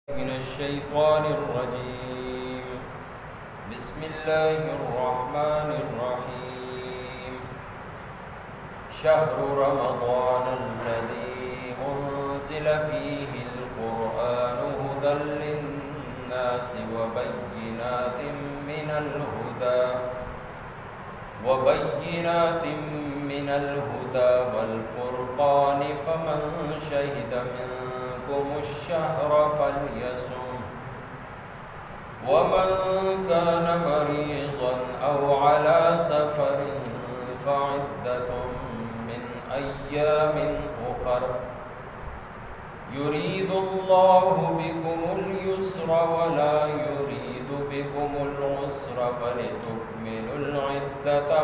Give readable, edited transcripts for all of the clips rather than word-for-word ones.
मिनश्शैतानिर्रजीम बिस्मिल्लाहिर्रहमानिर्रहीम शहरु रमज़ानल्लज़ी उन्ज़िला फ़ीहिल क़ुरआनु हुदल लिन्नासि वबय्यिनातिन मिनल हुदा वल फ़ुरक़ान फ़मन शहिद मिनकुमुश्शहर फ़ल्यसुम वमन कान मरीज़न औ अला सफ़रिन फ़इद्दतुम मिन अय्यामिन उख़र युरीदुल्लाहु बिकुमुल युस्रा वला युरीदु बिकुमुल उस्रा वलितुकमिलुल इद्दता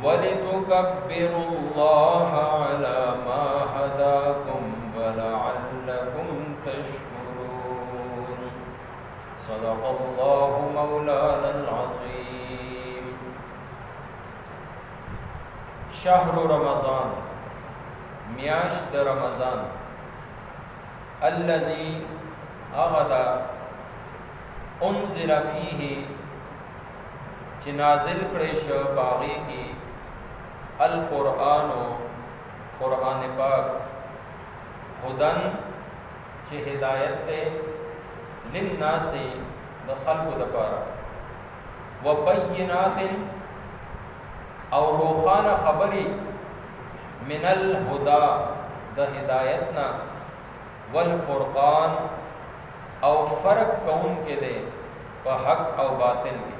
वलितुकब्बिरुल्लाह अला मा हदाकुम वलअल्लकुम तशकुरून। सदक़ल्लाहु मौलानल अज़ीम। शहरु रमज़ान, मियाश्त रमज़ान, अल्लज़ी अग़दा उन्ज़िला फ़ीही ची नाज़िल करेश बाग़ी की अल क़ुरआनो क़ुरआन पाक हुदन ची हिदायत ते लिन्नासी द ख़ल्क़ु द पारा व बय्यिनातिन और रोखाना खबरी मिनल हुदा द हिदायतना वल फ़ुरक़ान और फ़र्क कौन के दे व हक और बातिल के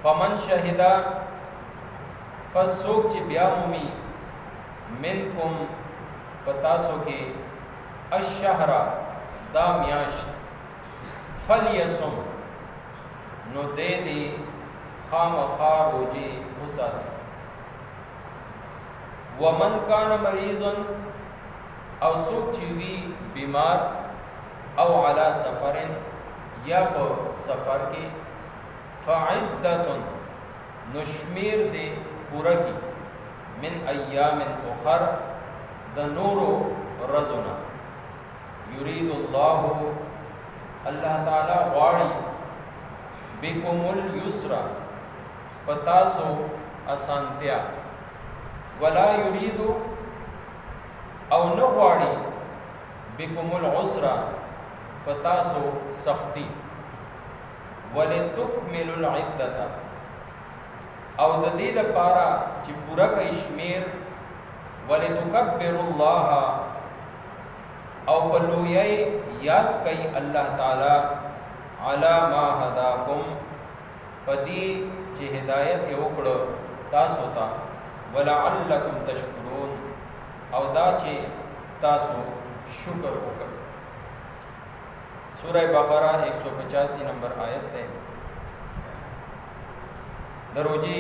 फ़मन शहिदा पस सोक ची ब्यामुमी मिनकुम पतासो के अशहरा दा मियाश्त फलियसुम नो दे दी खाम खा रोजी हुसद वमन कान मरीज़न और सुख चीवी बीमार औ अला सफ़रिन या को सफ़र की फ़इद्दतुन नुश्मीर दे पूरा की मिन अय्यामिन उख़र द नूरो रज़ुना युरीदुल्लाहु अल्लाह ताला वाड़ी बिकुमुल युस्रा पतासो असांत्या वला युरीदु औ न वाड़ी बिकुमुल उसरा पतासो सख्ती वलितुकमिलुल इद्दता औ ददीद पारा ची पूरा का इश्मेर वलितुकब्बिरुल्लाह औ पलुयाई याद कई अल्लाह ताला अला मा हदाकुम पदी ची हिदायत योकड़ो तासोता वलअल्लकुम तशकुरून औ दा ची तासो शुक्र होकर। सूरह बकरा 185 नंबर आयत है। दरोजी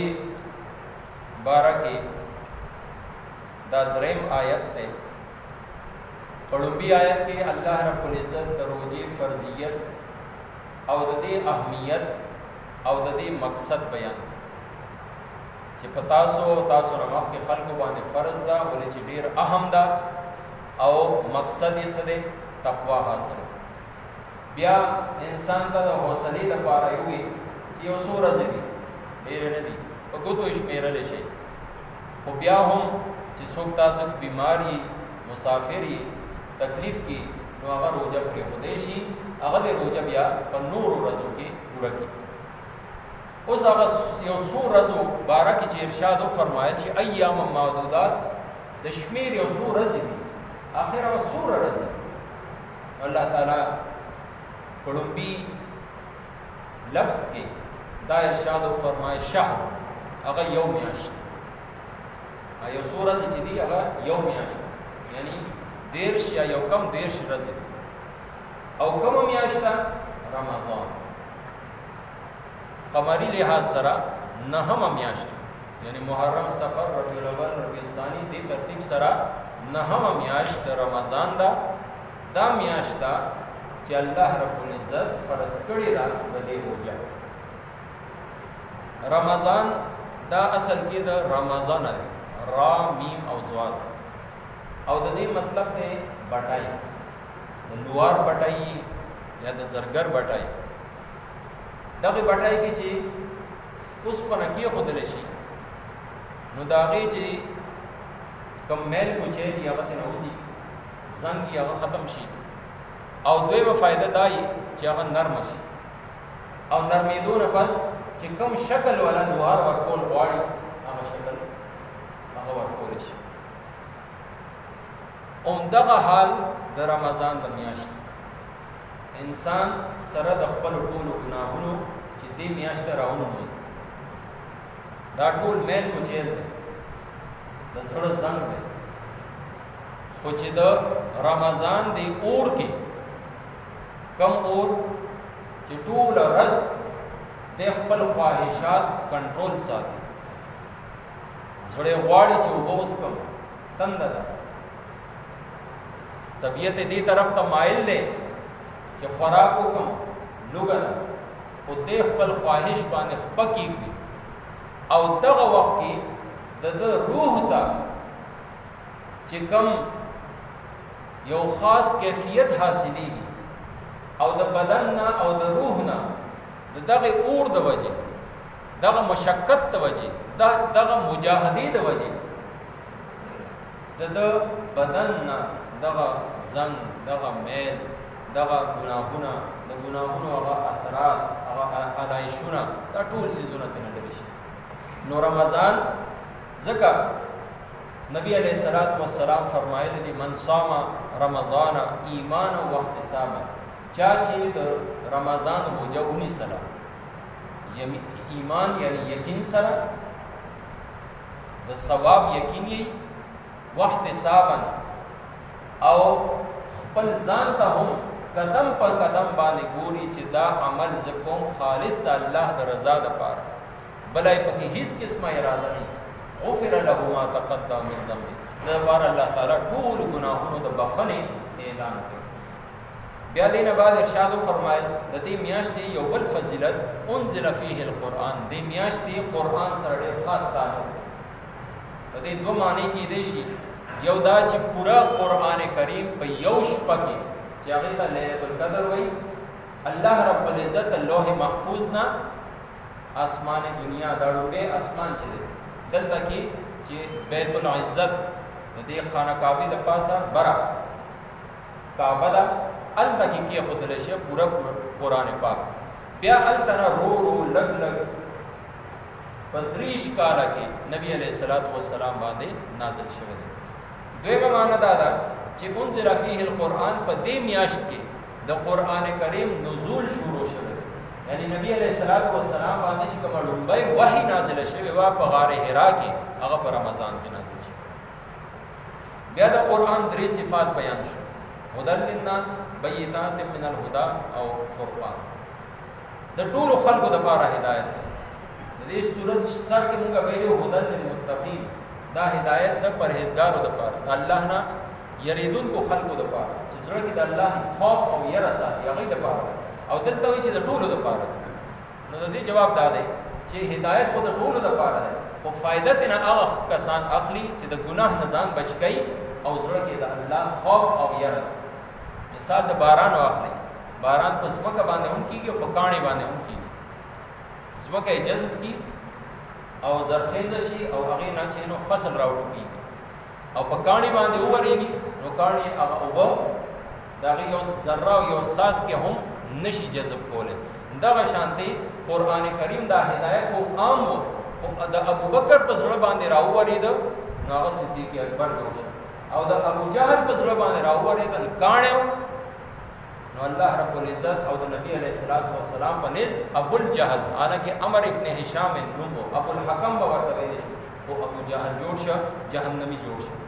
12 की दाद्रेम आयत है। पड़ुंबी आयत के अल्लाह रब्बुल इज़्ज़त दरोजी फ़र्जियत अवददी अहमियत अवददी मकसद बयान कि पतासो तासो नमाफ के खल्क़ बाने फ़र्ज़ दा बोले ची ढेर अहम दा और मकसद ये सदे तक़वा हासिल बिया इंसान का हौसले द पारा हुई कि यो सो रज़ी दी ढेर न दी गो तो इश्मेरल शे हो बिया हम ची सोक तासक बीमारी मुसाफिरी तकलीफ़ की तो अगर रोजा पूरे खुदेशी अगर रोजा बिया पर नूर रज़ो की पूरा की उस अगर यो सो रज़ो 12 की इरशाद फरमाया ची अय्याम मादूदात दशमीर यो सो रज़ी दी आखिर वो सूर रज़ी अल्लाह ताला पड़ुंबी लफ्ज़ के दा इरशाद फरमाए शहर अगर यौम याश्त यो सूरज जिदी अगर यौम याश्त यानी देर्श या यो कम देर्श रज़ी और कम याश्ता रमज़ान कमरी लिहाज सरा नहम याश्त यानी मुहर्रम सफ़र रबीउल अव्वल रबीउल सानी दी तरतीब सरा नहम याश्त रमज़ान दा याश्ता कि अल्लाह रब्बुल इज़्ज़त फ़र्ज़ कड़ी दा बदे रोजा रमज़ान दा असल की द रमज़ान रा मीम और ज़ाद او د دې مطلب دی بټای، د لوار بټای یا د زرګر بټای. دغه بټای کې چې اوس په نکی خودل شي نو داغه چې کم میل کوچې دی هغه ته نوځي زنګ هغه ختم شي. او دویمه فائدہ دای چې هغه نرم شي او نرمیدون پس چې کم شکل ولا لوار ورکول غواړي هغه شکل هغه ورکول شي. دغه حال د رمضان د میاشت انسان سره د خپل ټول ګناهونو چې دې میاشت راونو نوځي دا ټول میل کوچېل دی د زړه زنګ دی. خو چې د رمضان دی اور کې کم اور چې ټول ورځ د خپل خواهشات کنټرول ساتي، زړه غواړي چې وبوس کم تند ده، طبیعت دې طرف ته مایل دی چې خوراک وکم لوګه ده، خو دې خپل خواهش باندې خپکیږ دي. او دغه وخت کې د روح ته چې کم یو خاص کیفیت حاصلېږي او د بدن نه او د روح نه دغه اور د وجه دغه مشقت د وجه دغه مجاهدې د وجه د بدن نه دغه زنګ دغه میل دغه ګناهونه د ګناهونو هغه اثرات هغه علایشونه دا ټول سيزونه ته نه شي. نو رمضان ځکه نبی علیہ الصلوۃ والسلام فرمایلی دي من صام رمضان ایمانا واحتسابا، چا چې د رمضان روزه ونی سره ایمان یعنی یقین سره د ثواب یقیني واحتسابا او خپل ځان ته هم قدم پر قدم باندې ګوري چې دا عمل زکوم خالص د الله د رضا لپاره، بلای پکې هیڅ قسمه اراده نه، غفر له ما تقدم من ذنبه، دا بار الله تعالی ټول ګناهونو د بخښنې اعلان کوي. بیا دې نه بعد ارشاد فرمایل د دې میاشتې یو بل فضیلت انزل فيه القرآن، دې میاشتې قرآن سره ډېر خاص تعلق دی. د دې دوه معنی کې دی شي، یو دا چې پورا قرآن کریم په یو شپه کې چې هغه ته ليلۃ القدر وایي، الله رب العزت لوح محفوظ نه آسمان دنیا دا ډوبه اسمان چې دلته کې چې بیت العزت د دې خانه کعبه د پاسه برا کعبه دا الته کې خود له شی پورا قرآن پاک بیا الته رو رو لګ لګ پدریش کاله کې نبی علیہ الصلوۃ والسلام باندې نازل شوی دی. دویمه معنی دا ده چې انزل فيه القرآن په دې میاشت کې د قرآن کریم نزول شروع شوی، یعنی نبی علیہ الصلوۃ والسلام باندې چې کوم لومبای وحی نازل شوی و په غار حرا کې هغه په رمضان کې نازل شوی. بیا د قرآن درې صفات بیان شو، هدى للناس، بینات من الهدى او فرقان. د ټولو خلقو د لپاره هدایت ده. د دې سورۃ سر کې موږ ویلو هدى للمتقین، دا هدایت د پرهیزګارو د لپاره، الله نه یریدونکو خلقو د لپاره چې زړه کې د الله خوف او یره ساتي هغه د لپاره، او دلته وی چې د ټولو د لپاره. نو د دې جواب دا دی چې هدایت خو د ټولو د لپاره ده، خو فائدت نه هغه کسان اخلي چې د ګناه نه ځان بچ کړي او زړه کې د الله خوف او یره. مثال د باران واخلي، باران په ځمکه باندې هم کیږي او په کاڼي باندې هم کیږي، ځمکه جذب کی او زرخیزه شي او هغه نه چې نو فصل راوړو کیږي، او په کاڼي باندې ووريږي نو کاڼي هغه اوبه دغه یو ذره او یو ساس کې هم نشي جذب کوله. دغه شانتي قرآن کریم دا هدایت خو عام وو، خو د ابوبکر په زړه باندې راوورید نو هغه صدیق اکبر جوړ شو، او د ابو جهل په زړه باندې راوورید کاڼو نو الله رب العزت او د نبی علیہ الصلوۃ والسلام په نس ابو الجهل حالانکه عمر ابن هشام نوم ابو الحکم ورته ویل شو، او ابو جهل جوړ شو، جهنمی جوړ شو.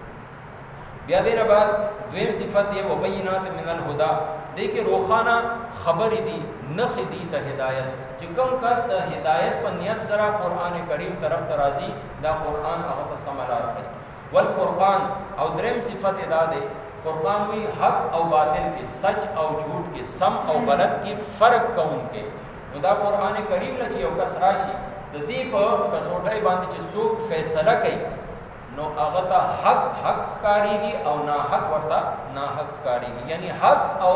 بیا دینه بعد دویم صفت یې وبینات من الهدى، دې کې روخانه خبر دي نخ دي د هدایت، چې کوم کس د هدایت په نیت سره قرآن کریم طرف ته راځي دا قرآن هغه ته سملار کوي. والفرقان، او دریم صفت ادا ده فرقان وی حق او باطل کې، سچ او جھوٹ کې، سم او غلط کې فرق کوم کې. نو دا قرآن کریم لچ یو کس راشي د دې په کسوټای باندې چې څوک فیصله کوي نو هغه ته حق کاریږي او ناحق ورته ناحق کاریږي، یعنی حق او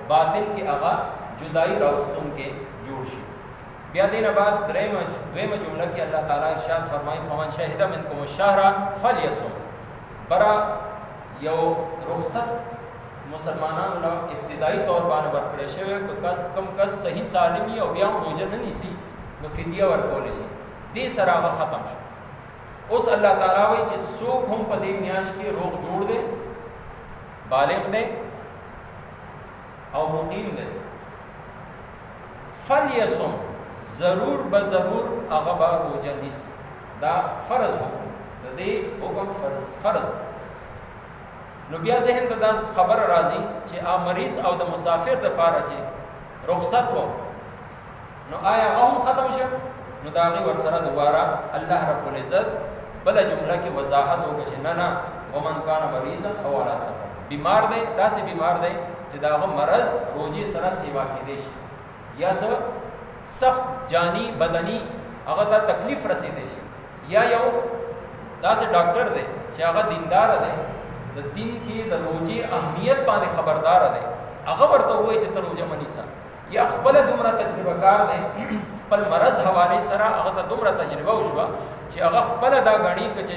باطل کې هغه جدائی راوستون کې جوړ شي. بیا دینه بعد دویمه جمله کې الله تعالی ارشاد فرمایي فمن شهد منکم الشهر فلیصم. برا یو رخصت مسلمانانو له ابتدایي طور باندې ورکړی شوی، کم کس صحیح سالمي او بیا روزه نه نیسي نو فدیه ورکولی شي، دې سره هغه ختم شو. اوس الله تعالی وایي چې څوک هم په دې میاشت کې روغ جوړ دی، بالغ دی او مقیم دی، فلیصم ضرور بضرور هغه به روزه نیسي. دا فرض حکم د دې حکم فرض. نو بیا ذهن ته دا خبر راځي چې مریض او د مسافر د پاره چې رخصت و نو آیا هغه هم ختم شو؟ نو دا هغې ورسره دوباره الله رب العزت بله جمله کې وضاحت وکړه چې نه ومن کان مریضا او علی سفر، بیمار دی، داسې بیمار دی چې د هغه مرض روزې سره سیوا کېدی شي یا سخت جانی بدني هغه ته تکلیف رسېدی شي، یا یو داسې ډاکټر دی چې هغه دیندار دی، د دین کې د روزې اهمیت باندې خبردار دی، هغه ورته وایي چې ته روزه مه نیسه، یا خپله دومره تجربه کار دی خپل مرض حوالې سره هغه ته دومره تجربه وشوه چې هغه خپله دا ګڼي که چې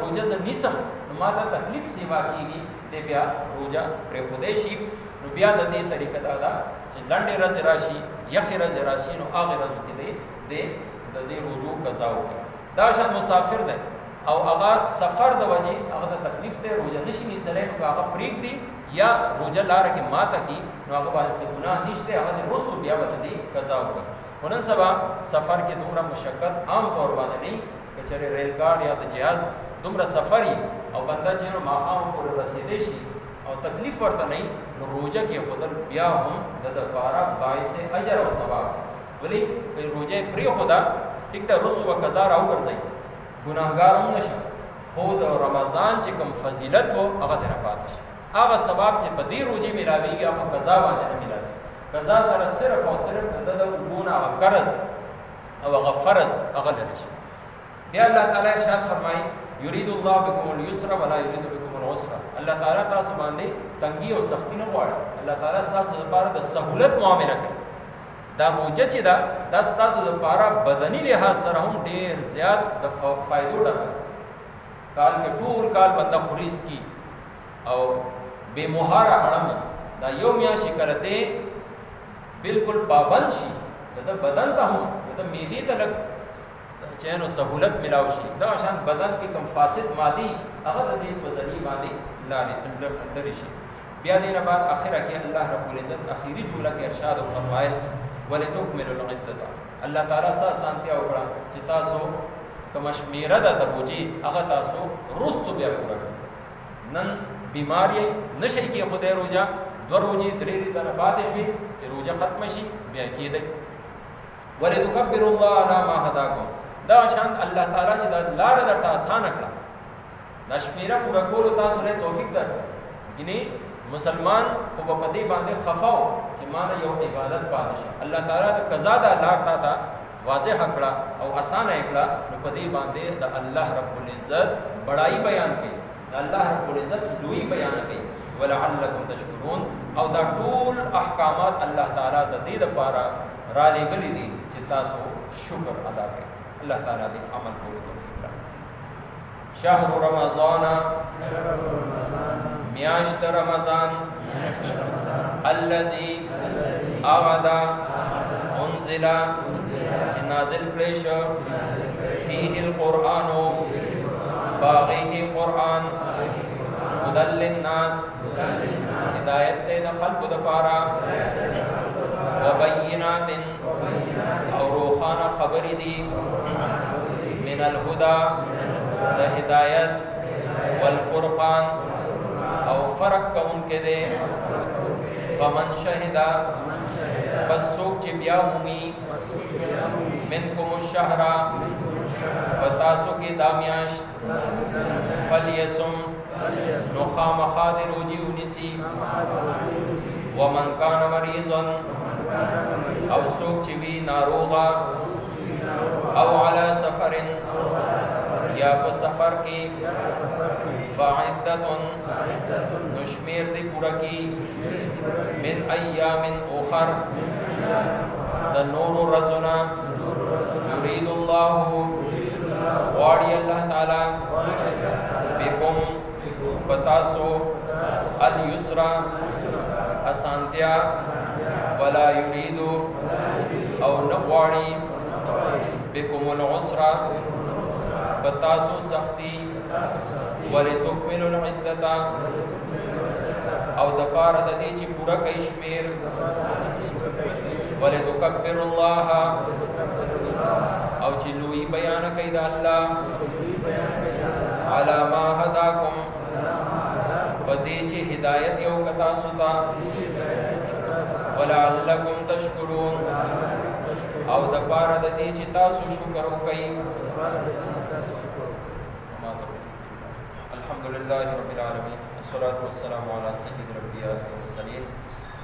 روزه زه نیسم نو ما ته تکلیف سیوا کېږي، دی بیا روزه پرېښودی شي. نو بیا د دې طریقه دا ده چې لنډې ورځې راشي یخې ورځې راشي نو هغې ورځو کې دی د دې روزو قضا وکړي. دا شان مسافر دی او هغه سفر د وجې هغه ته تکلیف دی، روزه نشي نیسلی، نو که هغه پرېږدي یا روزه لاره کې ماته کړي نو هغه باندې څه ګناه نشته، هغه د وروستو بیا به دې قضا وکړي. خو نن سبا سفر کې دومره مشقت عام طور باندې نه وي، که چېرې ریل ګاډ یا د جهاز دومره سفر وي او بنده چې نو ماښام پورې رسېدی شي او تکلیف ورته نه وي نو روزه کېښودل بیا هم د دپاره باعث اجر او ثواب. ولې که روزه یې پرېښوده ټیک ده وروستو به قضا راوګرځئ، ګناهګار هم نه شي، خو د رمضان چې کوم فضیلت و هغه ترې پاتې شي، هغه ثواب چې په دې روزې میلاویږي هغه قضا باندې نه میلاوي. قضا سره صرف او صرف د ده د اوبو نه هغه قرض او هغه فرض هغه لرې شي. بیا الله تعالی ارشاد فرمایي یرید الله بکم اليسر ولا یرید بکم العسر. الله تعالی تاسو باندې تنګي او سختی نه غواړي، الله تعالی ستاسو لپاره د سهولت معامله کوي. دا روزه چې ده دا ستاسو لپاره بدني لحاظ سره هم ډېر زیات د فایدو ډکه، کال کې ټول کال بنده خوریز کی او بے مهاره اړم دا یو میاشت کله دی بالکل پابند شي د بدن ته هم د معدې ته لږ چینو سهولت ملاو شي، دا شان بدن کې کم فاسد مادي هغه د دې په ذریعه باندې لرې شي. بیا دې نه بعد اخره کې الله رب العزت اخیری جمله کې ارشاد فرمایل ولتکملوا العدة. الله تعالی سره سانتیا وکړه چې تاسو کوم شمیره د روزې هغه تاسو وروستو بیا پوره کړئ. نن بیمار یې نشئ کې خدای روزه دو روزې درې دنه پاتې شوي چې روزه ختمه شي بیا کېدی. ولتکبروا الله علی ما هداکم. دا شان الله تعالی چې دا لاره درته اسانه کړه، دا شمیره پوره کولو تاسو له توفیق درکړه. یعنې مسلمان خو به په دې باندې خفه و چې ما نه یو عبادت پاتې شي، الله تعالی د قضا دا لار تا ته واضحه کړه او اسانه یې کړه، نو په دې باندې د الله رب العزت بڑائی بیان کوي، د الله رب العزت لوی بیان کوي ولعلکم تشکرون. او دا ټول احکامات الله تعالی د دې لپاره را لېږلي دي چې تاسو شکر ادا کړئ. الله تعالی دې عمل کولو توفیق راکړي. شهر رمضان میاشت رمضان الذي اغدا انزل چې نازل کړی شو فيه القرآن باغی کې قرآن هدى للناس هدایت ته د خلقو دپاره وبینات او روښانه خبرې دي من الهدى د هدایت والفرقان او فرق کوونکی دی. فمن شهد پس څوک چې بیا مومي منکم الشهر په تاسو کې دا میاشت فلیصم نو خامخا دې روزې ونیسي. ومن کان مریضا او څوک چې وي ناروغه او علی سفر یا په سفر کې فعدتن نشمیر دی پورا کی من ایام اخر د نور رزنا یرید الله غواړي الله تعالی بكم بتاسو اليسرا اسانتیا ولا يريد او نغواړي بكم العسرا بتاسو سختی ولتکملوا العدة او د پاره د دې چې پورا کوي شمیر ولتکبروا الله او چې لوی بیان کوي د الله علی ما هداکم پدې چې هدایت یو کتا ستا ولعلکم تشکرون او د پاره د دې چې تاسو شکر وکړئ. الحمد لله رب العالمين والصلاة والسلام على سيد الأنبياء والمرسلين.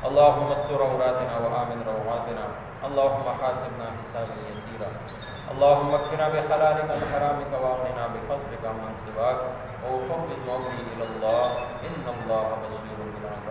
اللهم استر عوراتنا وآمن روعاتنا، اللهم حاسبنا حسابا يسيرا، اللهم اكفنا بحلالك عن حرامك واغننا بفضلك عمن سواك، وفوض امري الى الله ان الله بصير بالعباد.